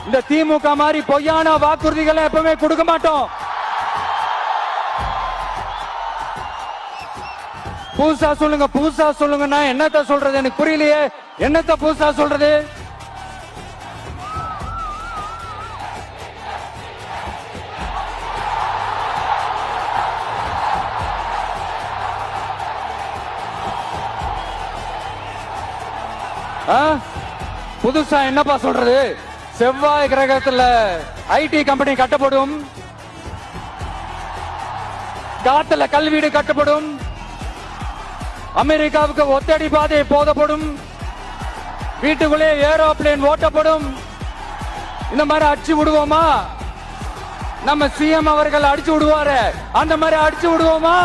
இந்த திமுக மாதிரி பொய்யான வாக்குறுதிகளை எப்பவுமே கொடுக்க மாட்டோம். புதுசா சொல்லுங்க, புதுசா சொல்லுங்கன்னா என்னத்த சொல்றது எனக்கு புரியலையே. என்னத்த புதுசா சொல்றது? புதுசா என்னப்பா சொல்றது? செவ்வாய் கிரகத்துல ஐடி கம்பெனி கட்டப்படும், காத்துல கல்வீடு கட்டப்படும், அமெரிக்காவுக்கு ஒத்தடி பாதை போதப்படும், வீட்டுக்குள்ளே ஏரோப்ளேன் ஓட்டப்படும். இந்த மாதிரி அடிச்சு விடுவோமா? நம்ம சிஎம் அவர்கள் அடிச்சு விடுவாரு, அந்த மாதிரி அடிச்சு விடுவோமா?